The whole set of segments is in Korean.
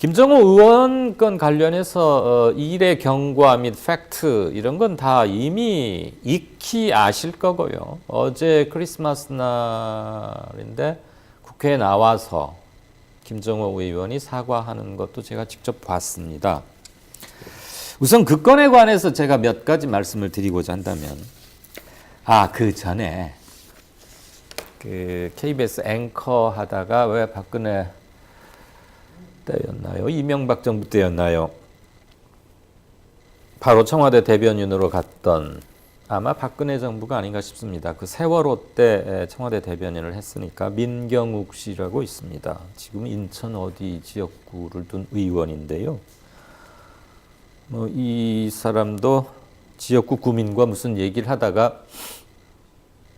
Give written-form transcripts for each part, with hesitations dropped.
김정우 의원 건 관련해서 일의 경과 및 팩트 이런 건 다 이미 익히 아실 거고요. 어제 크리스마스 날인데 국회에 나와서 김정우 의원이 사과하는 것도 제가 직접 봤습니다. 우선 그 건에 관해서 제가 몇 가지 말씀을 드리고자 한다면, 그 전에 그 KBS 앵커 하다가 왜 박근혜 때였나요? 이명박 정부 때였나요? 바로 청와대 대변인으로 갔던, 아마 박근혜 정부가 아닌가 싶습니다. 그 세월호 때 청와대 대변인을 했으니까 민경욱 씨라고 있습니다. 지금 인천 어디 지역구를 둔 의원인데요. 이 사람도 지역구 구민과 무슨 얘기를 하다가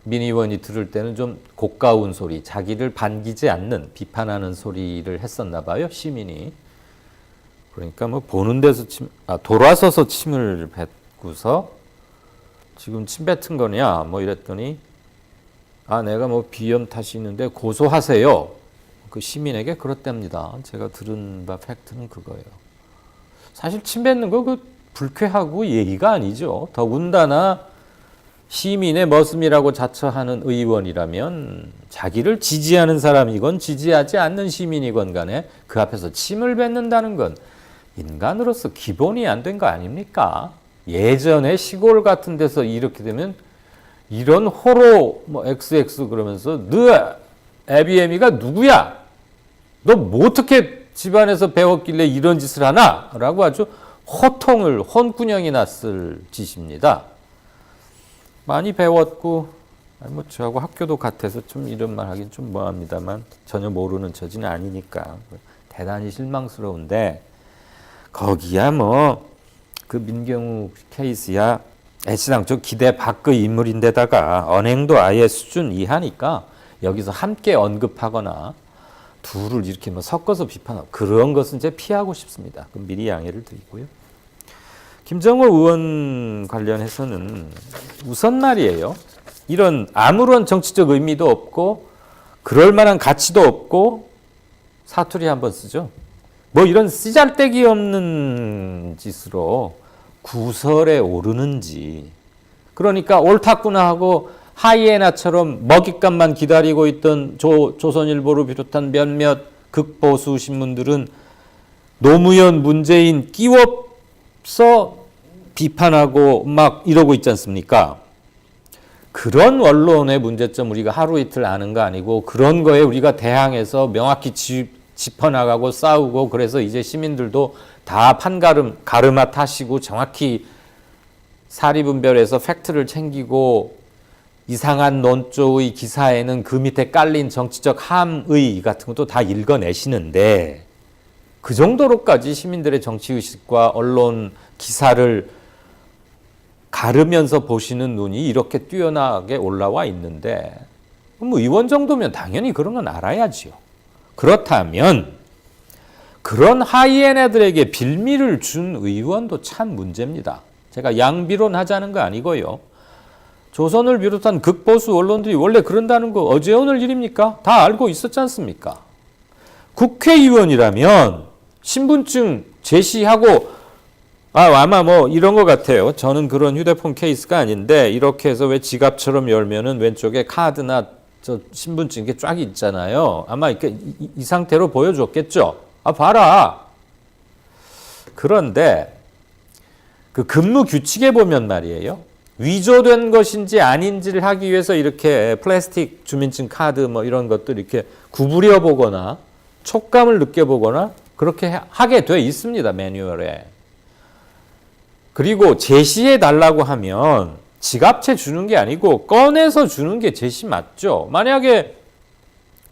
민 의원이 들을 때는 좀 고가운 소리, 자기를 반기지 않는 비판하는 소리를 했었나 봐요, 시민이. 그러니까 보는 데서 돌아서서 침을 뱉고서 지금 침 뱉은 거냐 이랬더니 내가 비염 탓이 있는데 고소하세요. 그 시민에게 그렇답니다. 제가 들은 바 팩트는 그거예요. 사실 침 뱉는 거 불쾌하고 예의가 아니죠. 더군다나 시민의 머슴이라고 자처하는 의원이라면 자기를 지지하는 사람이건 지지하지 않는 시민이건 간에 그 앞에서 침을 뱉는다는 건 인간으로서 기본이 안 된 거 아닙니까? 예전에 시골 같은 데서 이렇게 되면 이런 호로 XX 그러면서 너 애비애미가 누구야? 너 뭐 어떻게 집안에서 배웠길래 이런 짓을 하나? 라고 아주 호통을 혼꾸녕이 났을 짓입니다. 많이 배웠고 저하고 학교도 같아서 좀 이런 말 하긴 좀 뭐합니다만 전혀 모르는 처지는 아니니까 대단히 실망스러운데, 거기야 그 민경욱 케이스야 애시당초 기대 밖의 인물인데다가 언행도 아예 수준 이하니까 여기서 함께 언급하거나 둘을 이렇게 섞어서 비판하고 그런 것은 이제 피하고 싶습니다. 그럼 미리 양해를 드리고요. 김정우 의원 관련해서는 우선 말이에요. 이런 아무런 정치적 의미도 없고 그럴 만한 가치도 없고 사투리 한번 쓰죠. 이런 쓰잘데기 없는 짓으로 구설에 오르는지, 그러니까 옳았구나 하고 하이에나처럼 먹잇감만 기다리고 있던 조선일보를 비롯한 몇몇 극보수 신문들은 노무현, 문재인 끼워서 비판하고 막 이러고 있지 않습니까? 그런 언론의 문제점 우리가 하루 이틀 아는 거 아니고 그런 거에 우리가 대항해서 명확히 짚어나가고 싸우고, 그래서 이제 시민들도 다 가르마 타시고 정확히 사리분별해서 팩트를 챙기고 이상한 논조의 기사에는 그 밑에 깔린 정치적 함의 같은 것도 다 읽어내시는데, 그 정도로까지 시민들의 정치의식과 언론 기사를 가르면서 보시는 눈이 이렇게 뛰어나게 올라와 있는데, 의원 정도면 당연히 그런 건 알아야지요. 그렇다면 그런 하이에나들에게 빌미를 준 의원도 참 문제입니다. 제가 양비론 하자는 거 아니고요. 조선을 비롯한 극보수 언론들이 원래 그런다는 거 어제 오늘 일입니까? 다 알고 있었지 않습니까? 국회의원이라면 신분증 제시하고 아마 이런 것 같아요. 저는 그런 휴대폰 케이스가 아닌데 이렇게 해서 왜 지갑처럼 열면은 왼쪽에 카드나 신분증 이게 쫙 있잖아요. 아마 이렇게 이 상태로 보여줬겠죠. 봐라. 그런데 그 근무 규칙에 보면 말이에요. 위조된 것인지 아닌지를 하기 위해서 이렇게 플라스틱 주민증 카드 이런 것들 이렇게 구부려 보거나 촉감을 느껴보거나 그렇게 하게 돼 있습니다. 매뉴얼에. 그리고 제시해 달라고 하면 지갑채 주는 게 아니고 꺼내서 주는 게 제시 맞죠? 만약에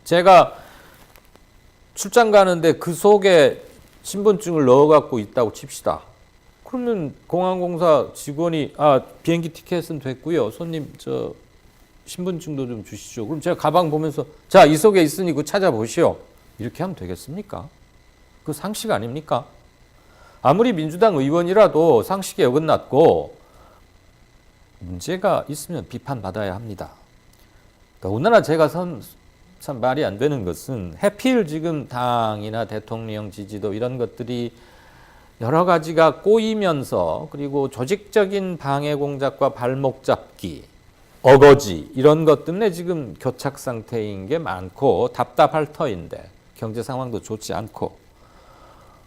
제가 출장 가는데 그 속에 신분증을 넣어갖고 있다고 칩시다. 그러면 공항공사 직원이 비행기 티켓은 됐고요. 손님 신분증도 좀 주시죠. 그럼 제가 가방 보면서 자, 이 속에 있으니 그거 찾아보시오. 이렇게 하면 되겠습니까? 그 상식 아닙니까? 아무리 민주당 의원이라도 상식에 어긋났고 문제가 있으면 비판받아야 합니다. 더군다나 제가 참 말이 안 되는 것은 해필 지금 당이나 대통령 지지도 이런 것들이 여러 가지가 꼬이면서 그리고 조직적인 방해 공작과 발목 잡기, 어거지 이런 것 때문에 지금 교착 상태인 게 많고 답답할 터인데 경제 상황도 좋지 않고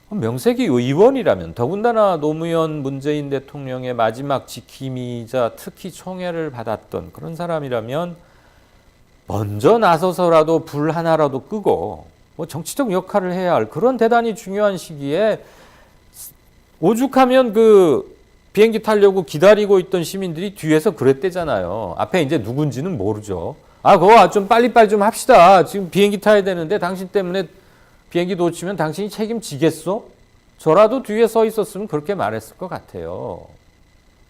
명색이 의원이라면 더군다나 노무현 문재인 대통령의 마지막 지킴이자 특히 총애를 받았던 그런 사람이라면 먼저 나서서라도 불 하나라도 끄고 뭐 정치적 역할을 해야 할 그런 대단히 중요한 시기에 오죽하면 그 비행기 타려고 기다리고 있던 시민들이 뒤에서 그랬대잖아요. 앞에 이제 누군지는 모르죠. 그거 좀 빨리빨리 좀 합시다. 지금 비행기 타야 되는데 당신 때문에 비행기 놓치면 당신이 책임지겠어? 저라도 뒤에 서 있었으면 그렇게 말했을 것 같아요.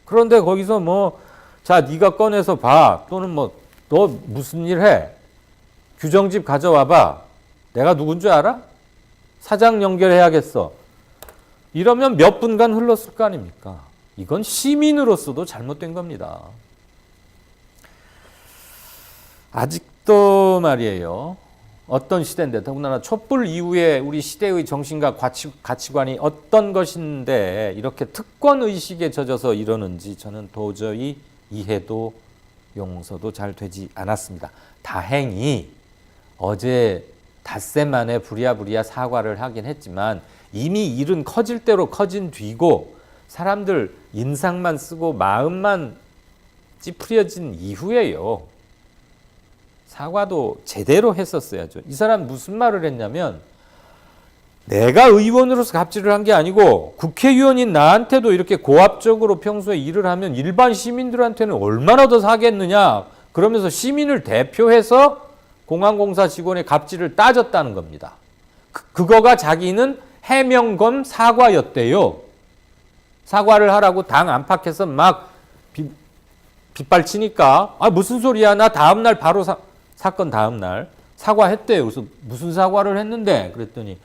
그런데 거기서 뭐, 자, 네가 꺼내서 봐. 또는 뭐, 너 무슨 일 해? 규정집 가져와봐. 내가 누군지 알아? 사장 연결해야겠어. 이러면 몇 분간 흘렀을 거 아닙니까? 이건 시민으로서도 잘못된 겁니다. 아직도 말이에요. 어떤 시대인데 더군다나 촛불 이후에 우리 시대의 정신과 가치관이 어떤 것인데 이렇게 특권의식에 젖어서 이러는지 저는 도저히 이해도 용서도 잘 되지 않았습니다. 다행히 어제 닷새 만에 부랴부랴 사과를 하긴 했지만 이미 일은 커질 대로 커진 뒤고 사람들 인상만 쓰고 마음만 찌푸려진 이후에요. 사과도 제대로 했었어야죠. 이 사람 무슨 말을 했냐면 내가 의원으로서 갑질을 한 게 아니고 국회의원인 나한테도 이렇게 고압적으로 평소에 일을 하면 일반 시민들한테는 얼마나 더 사겠느냐. 그러면서 시민을 대표해서 공항공사 직원의 갑질을 따졌다는 겁니다. 그거가 자기는 해명 겸 사과였대요. 사과를 하라고 당 안팎에서 막 빗발치니까 무슨 소리야. 나 다음날 바로 사건 다음날 사과했대요. 그래서 무슨 사과를 했는데 그랬더니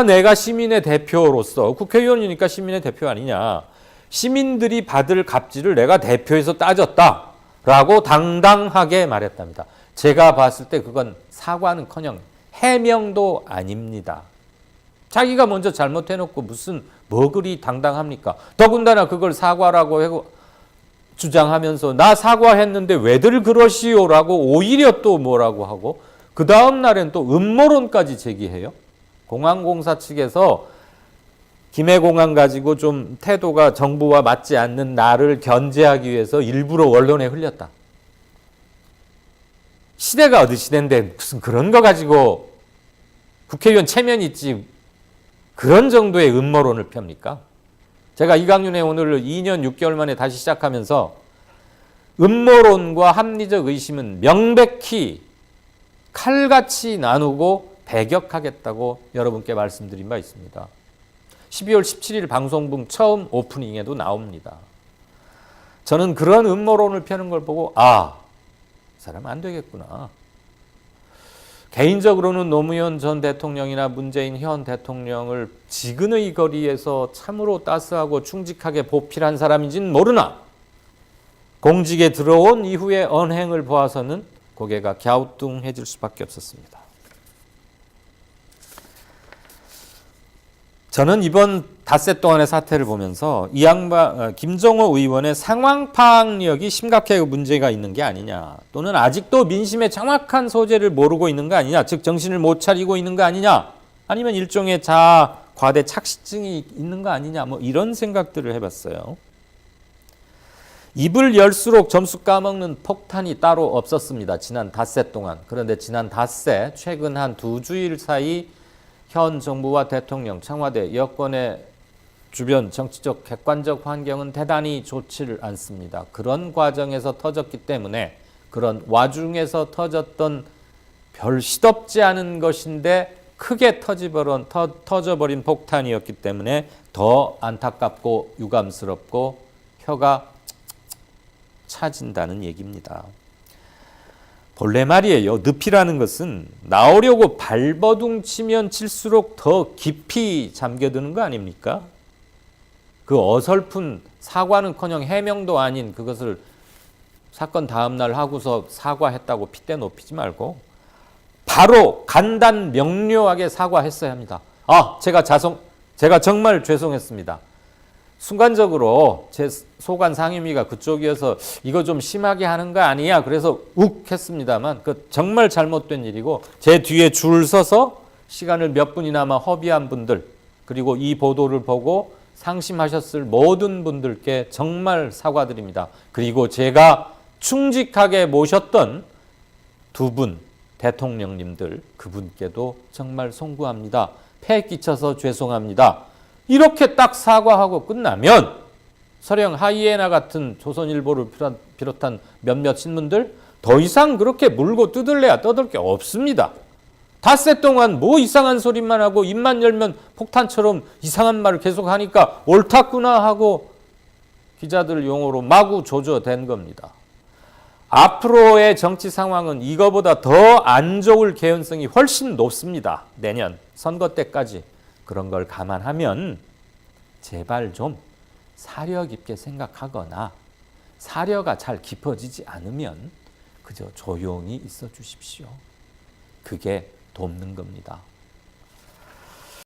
내가 시민의 대표로서 국회의원이니까 시민의 대표 아니냐. 시민들이 받을 갑질을 내가 대표해서 따졌다라고 당당하게 말했답니다. 제가 봤을 때 그건 사과는커녕 해명도 아닙니다. 자기가 먼저 잘못해놓고 무슨 뭐 그리 당당합니까? 더군다나 그걸 사과라고 주장하면서 나 사과했는데 왜들 그러시오라고 오히려 또 뭐라고 하고 그 다음 날엔 또 음모론까지 제기해요. 공항공사 측에서 김해공항 가지고 좀 태도가 정부와 맞지 않는 나를 견제하기 위해서 일부러 언론에 흘렸다. 시대가 어느 시대인데 무슨 그런 거 가지고 국회의원 체면 있지 그런 정도의 음모론을 펴니까 제가 이강윤의 오늘을 2년 6개월 만에 다시 시작하면서 음모론과 합리적 의심은 명백히 칼같이 나누고 배격하겠다고 여러분께 말씀드린 바 있습니다. 12월 17일 방송분 처음 오프닝에도 나옵니다. 저는 그런 음모론을 펴는 걸 보고 이 사람 안 되겠구나. 개인적으로는 노무현 전 대통령이나 문재인 현 대통령을 지근의 거리에서 참으로 따스하고 충직하게 보필한 사람인지는 모르나 공직에 들어온 이후의 언행을 보아서는 고개가 갸우뚱해질 수밖에 없었습니다. 저는 이번 닷새 동안의 사태를 보면서 김종호 의원의 상황 파악력이 심각하게 문제가 있는 게 아니냐, 또는 아직도 민심의 정확한 소재를 모르고 있는 거 아니냐, 즉 정신을 못 차리고 있는 거 아니냐, 아니면 일종의 자아 과대 착시증이 있는 거 아니냐, 뭐 이런 생각들을 해봤어요. 입을 열수록 점수 까먹는 폭탄이 따로 없었습니다. 지난 닷새 동안. 그런데 지난 닷새 최근 한 2주일 사이 현 정부와 대통령, 청와대, 여권의 주변 정치적 객관적 환경은 대단히 좋지를 않습니다. 그런 과정에서 터졌기 때문에, 그런 와중에서 터졌던 별 시덥지 않은 것인데 크게 터져버린 폭탄이었기 때문에 더 안타깝고 유감스럽고 혀가 차진다는 얘기입니다. 본래 말이에요. 늪이라는 것은 나오려고 발버둥 치면 칠수록 더 깊이 잠겨드는 거 아닙니까? 그 어설픈 사과는커녕 해명도 아닌 그것을 사건 다음 날 하고서 사과했다고 핏대 높이지 말고 바로 간단 명료하게 사과했어야 합니다. 제가 정말 죄송했습니다. 순간적으로 제 소관 상임위가 그쪽이어서 이거 좀 심하게 하는 거 아니야? 그래서 욱 했습니다만 그 정말 잘못된 일이고, 제 뒤에 줄 서서 시간을 몇 분이나마 허비한 분들, 그리고 이 보도를 보고 상심하셨을 모든 분들께 정말 사과드립니다. 그리고 제가 충직하게 모셨던 두 분 대통령님들, 그분께도 정말 송구합니다. 폐 끼쳐서 죄송합니다. 이렇게 딱 사과하고 끝나면 설령 하이에나 같은 조선일보를 비롯한 몇몇 신문들 더 이상 그렇게 물고 뜯을래야 떠들 게 없습니다. 닷새 동안 뭐 이상한 소리만 하고 입만 열면 폭탄처럼 이상한 말을 계속 하니까 옳았구나 하고 기자들 용어로 마구 조져댄 겁니다. 앞으로의 정치 상황은 이거보다 더 안 좋을 개연성이 훨씬 높습니다. 내년 선거 때까지. 그런 걸 감안하면 제발 좀 사려 깊게 생각하거나, 사려가 잘 깊어지지 않으면 그저 조용히 있어 주십시오. 그게 돕는 겁니다.